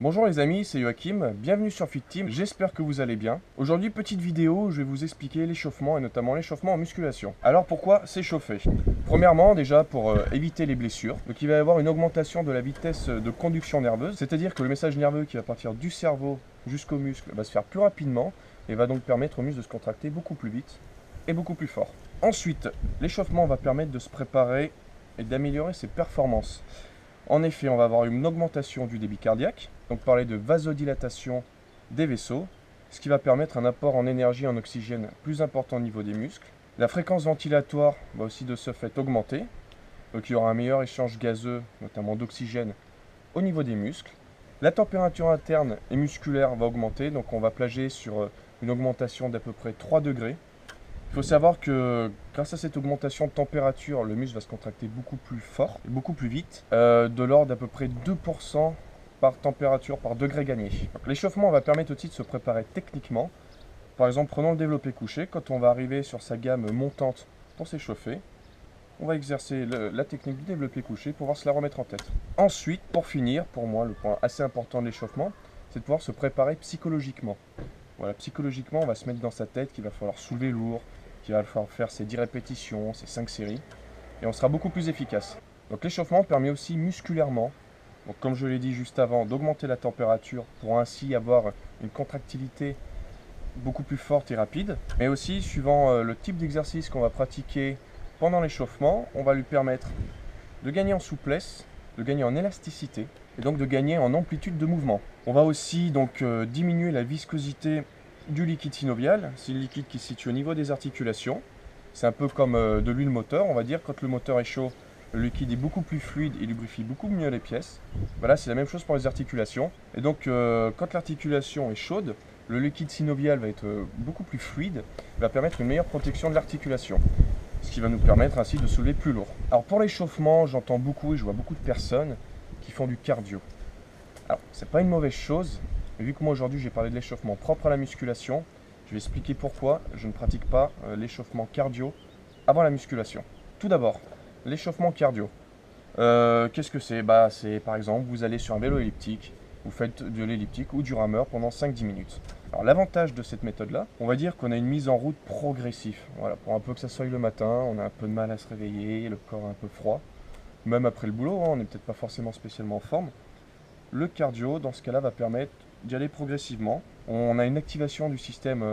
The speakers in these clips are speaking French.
Bonjour les amis, c'est Joachim, bienvenue sur Fit Team, j'espère que vous allez bien. Aujourd'hui, petite vidéo où je vais vous expliquer l'échauffement et notamment l'échauffement en musculation. Alors pourquoi s'échauffer? Premièrement, déjà pour éviter les blessures. Donc il va y avoir une augmentation de la vitesse de conduction nerveuse, c'est-à-dire que le message nerveux qui va partir du cerveau jusqu'au muscle va se faire plus rapidement et va donc permettre aux muscles de se contracter beaucoup plus vite et beaucoup plus fort. Ensuite, l'échauffement va permettre de se préparer et d'améliorer ses performances. En effet, on va avoir une augmentation du débit cardiaque, donc parler de vasodilatation des vaisseaux, ce qui va permettre un apport en énergie et en oxygène plus important au niveau des muscles. La fréquence ventilatoire va aussi de ce fait augmenter, donc il y aura un meilleur échange gazeux, notamment d'oxygène, au niveau des muscles. La température interne et musculaire va augmenter, donc on va plager sur une augmentation d'à peu près 3 degrés. Il faut savoir que grâce à cette augmentation de température, le muscle va se contracter beaucoup plus fort et beaucoup plus vite, de l'ordre d'à peu près 2% par température, par degré gagné. L'échauffement va permettre aussi de se préparer techniquement. Par exemple, prenons le développé couché. Quand on va arriver sur sa gamme montante pour s'échauffer, on va exercer la technique du développé couché pour pouvoir se la remettre en tête. Ensuite, pour finir, pour moi, le point assez important de l'échauffement, c'est de pouvoir se préparer psychologiquement. Voilà, psychologiquement, on va se mettre dans sa tête qu'il va falloir soulever lourd, qu'il va falloir faire ses 10 répétitions, ses 5 séries, et on sera beaucoup plus efficace. Donc l'échauffement permet aussi musculairement, donc comme je l'ai dit juste avant, d'augmenter la température pour ainsi avoir une contractilité beaucoup plus forte et rapide, mais aussi suivant le type d'exercice qu'on va pratiquer pendant l'échauffement, on va lui permettre de gagner en souplesse, de gagner en élasticité, et donc de gagner en amplitude de mouvement. On va aussi donc diminuer la viscosité du liquide synovial, c'est le liquide qui se situe au niveau des articulations. C'est un peu comme de l'huile moteur, on va dire, quand le moteur est chaud, le liquide est beaucoup plus fluide et lubrifie beaucoup mieux les pièces. Voilà, c'est la même chose pour les articulations. Et donc quand l'articulation est chaude, le liquide synovial va être beaucoup plus fluide, va permettre une meilleure protection de l'articulation, ce qui va nous permettre ainsi de soulever plus lourd. Alors pour l'échauffement, j'entends beaucoup et je vois beaucoup de personnes qui font du cardio. Alors, c'est pas une mauvaise chose, mais vu que moi aujourd'hui j'ai parlé de l'échauffement propre à la musculation, je vais expliquer pourquoi je ne pratique pas l'échauffement cardio avant la musculation. Tout d'abord, l'échauffement cardio. Qu'est-ce que c'est? C'est par exemple, vous allez sur un vélo elliptique, vous faites de l'elliptique ou du rameur pendant 5-10 minutes. Alors l'avantage de cette méthode-là, on va dire qu'on a une mise en route progressive. Voilà, pour un peu que ça soit le matin, on a un peu de mal à se réveiller, le corps est un peu froid. Même après le boulot, on n'est peut-être pas forcément spécialement en forme. Le cardio, dans ce cas-là, va permettre d'y aller progressivement. On a une activation du système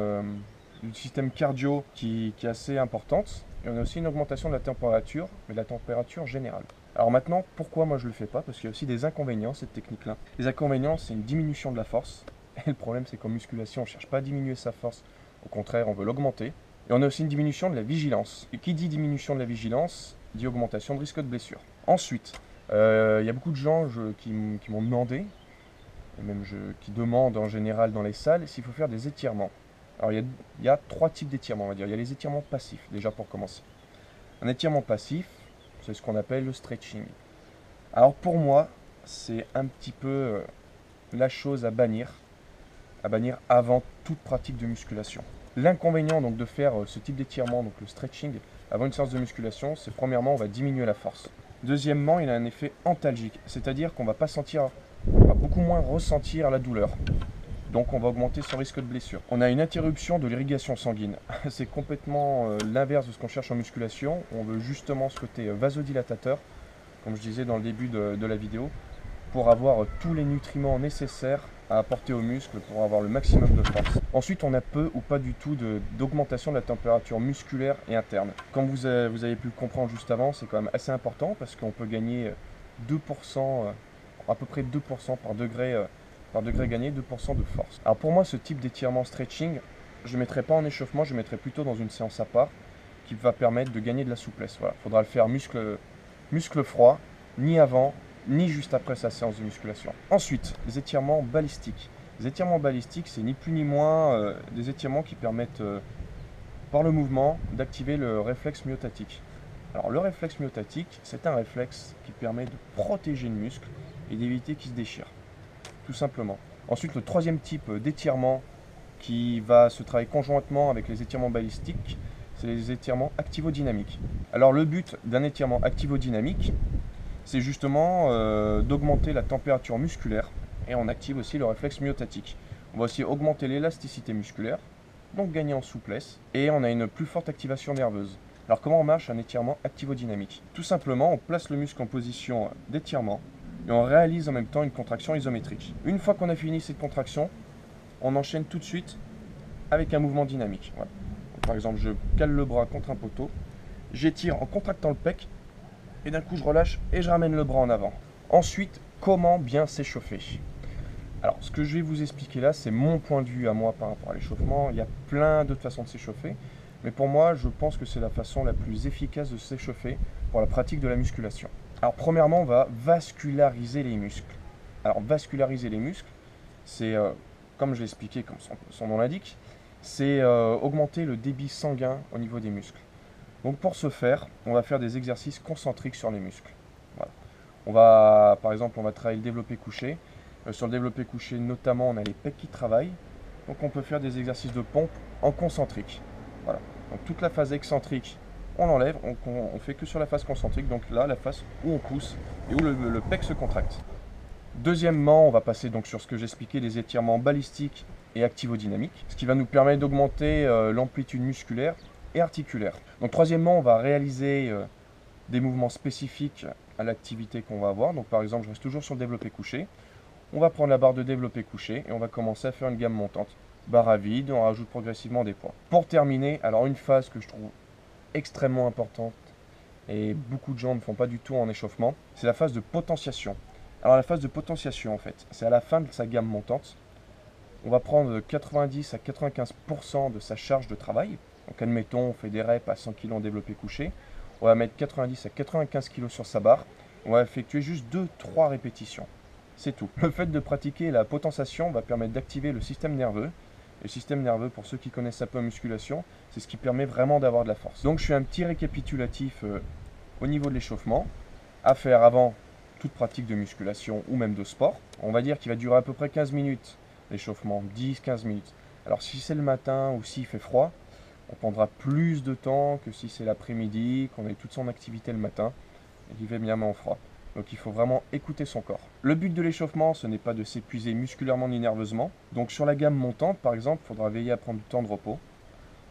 cardio qui est assez importante. Et on a aussi une augmentation de la température, mais de la température générale. Alors maintenant, pourquoi moi je ne le fais pas? Parce qu'il y a aussi des inconvénients, cette technique-là. Les inconvénients, c'est une diminution de la force. Et le problème, c'est qu'en musculation, on ne cherche pas à diminuer sa force. Au contraire, on veut l'augmenter. Et on a aussi une diminution de la vigilance. Et qui dit diminution de la vigilance, dit augmentation de risque de blessure. Ensuite, il y a beaucoup de gens qui m'ont demandé, et même qui demandent en général dans les salles, s'il faut faire des étirements. Alors il y a 3 types d'étirements, on va dire. Il y a les étirements passifs, déjà pour commencer. Un étirement passif, c'est ce qu'on appelle le stretching. Alors pour moi, c'est un petit peu la chose à bannir avant toute pratique de musculation. L'inconvénient donc de faire ce type d'étirement, donc le stretching, avant une séance de musculation, c'est premièrement, on va diminuer la force. Deuxièmement, il a un effet antalgique, c'est-à-dire qu'on va beaucoup moins ressentir la douleur. Donc on va augmenter son risque de blessure. On a une interruption de l'irrigation sanguine. C'est complètement l'inverse de ce qu'on cherche en musculation. On veut justement ce côté vasodilatateur, comme je disais dans le début de la vidéo, pour avoir tous les nutriments nécessaires à apporter aux muscles pour avoir le maximum de force. Ensuite, on a peu ou pas du tout d'augmentation de la température musculaire et interne. Comme vous avez pu le comprendre juste avant, c'est quand même assez important parce qu'on peut gagner 2%, à peu près 2% par degré gagné, 2% de force. Alors pour moi, ce type d'étirement stretching, je ne mettrai pas en échauffement, je mettrai plutôt dans une séance à part qui va permettre de gagner de la souplesse. Voilà, il faudra le faire muscle froid, ni avant, ni juste après sa séance de musculation. Ensuite, les étirements balistiques. Les étirements balistiques, c'est ni plus ni moins des étirements qui permettent, par le mouvement, d'activer le réflexe myotatique. Alors le réflexe myotatique, c'est un réflexe qui permet de protéger le muscle et d'éviter qu'il se déchire, tout simplement. Ensuite, le troisième type d'étirement qui va se travailler conjointement avec les étirements balistiques, c'est les étirements activodynamiques. Alors le but d'un étirement activodynamique, c'est justement d'augmenter la température musculaire et on active aussi le réflexe myotatique. On va aussi augmenter l'élasticité musculaire, donc gagner en souplesse, et on a une plus forte activation nerveuse. Alors comment marche un étirement activodynamique? Tout simplement, on place le muscle en position d'étirement et on réalise en même temps une contraction isométrique. Une fois qu'on a fini cette contraction, on enchaîne tout de suite avec un mouvement dynamique. Voilà. Donc, par exemple, je cale le bras contre un poteau, j'étire en contractant le pec, et d'un coup je relâche et je ramène le bras en avant. Ensuite, comment bien s'échauffer? Alors, ce que je vais vous expliquer là, c'est mon point de vue à moi par rapport à l'échauffement. Il y a plein d'autres façons de s'échauffer, mais pour moi, je pense que c'est la façon la plus efficace de s'échauffer pour la pratique de la musculation. Alors, premièrement, on va vasculariser les muscles. Alors, vasculariser les muscles, c'est, comme je l'ai expliqué, comme son nom l'indique, c'est augmenter le débit sanguin au niveau des muscles. Donc, pour ce faire, on va faire des exercices concentriques sur les muscles. Voilà. On va, par exemple, on va travailler le développé couché. Sur le développé couché, notamment, on a les pecs qui travaillent. Donc, on peut faire des exercices de pompe en concentrique. Voilà. Donc, toute la phase excentrique, on l'enlève. On fait que sur la phase concentrique. Donc là, la phase où on pousse et où le pec se contracte. Deuxièmement, on va passer donc sur ce que j'expliquais, les étirements balistiques et activodynamiques, ce qui va nous permettre d'augmenter l'amplitude musculaire et articulaire. Donc troisièmement, on va réaliser des mouvements spécifiques à l'activité qu'on va avoir. Donc par exemple, je reste toujours sur le développé couché. On va prendre la barre de développé couché et on va commencer à faire une gamme montante. Barre à vide, on rajoute progressivement des poids. Pour terminer, alors une phase que je trouve extrêmement importante et beaucoup de gens ne font pas du tout en échauffement, c'est la phase de potentiation. Alors la phase de potentiation en fait, c'est à la fin de sa gamme montante. On va prendre 90 à 95% de sa charge de travail. Donc admettons, on fait des reps à 100 kg en développé couché. On va mettre 90 à 95 kg sur sa barre. On va effectuer juste 2-3 répétitions. C'est tout. Le fait de pratiquer la potentiation va permettre d'activer le système nerveux. Et le système nerveux, pour ceux qui connaissent un peu en musculation, c'est ce qui permet vraiment d'avoir de la force. Donc je fais un petit récapitulatif au niveau de l'échauffement à faire avant toute pratique de musculation ou même de sport. On va dire qu'il va durer à peu près 15 minutes l'échauffement, 10-15 minutes. Alors si c'est le matin ou s'il fait froid, on prendra plus de temps que si c'est l'après-midi, qu'on ait toute son activité le matin et qu'il fait bien en froid. Donc il faut vraiment écouter son corps. Le but de l'échauffement, ce n'est pas de s'épuiser musculairement ni nerveusement. Donc sur la gamme montante, par exemple, il faudra veiller à prendre du temps de repos.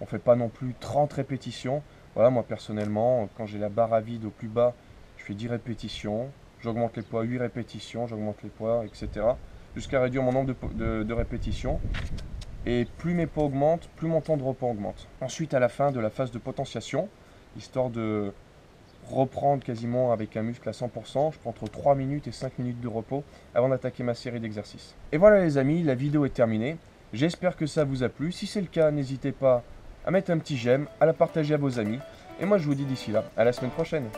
On ne fait pas non plus 30 répétitions. Voilà, moi personnellement, quand j'ai la barre à vide au plus bas, je fais 10 répétitions. J'augmente les poids, 8 répétitions, j'augmente les poids, etc. Jusqu'à réduire mon nombre de répétitions. Et plus mes poids augmentent, plus mon temps de repos augmente. Ensuite, à la fin de la phase de potentiation, histoire de reprendre quasiment avec un muscle à 100%, je prends entre 3 minutes et 5 minutes de repos avant d'attaquer ma série d'exercices. Et voilà les amis, la vidéo est terminée. J'espère que ça vous a plu. Si c'est le cas, n'hésitez pas à mettre un petit j'aime, à la partager à vos amis. Et moi je vous dis d'ici là, à la semaine prochaine.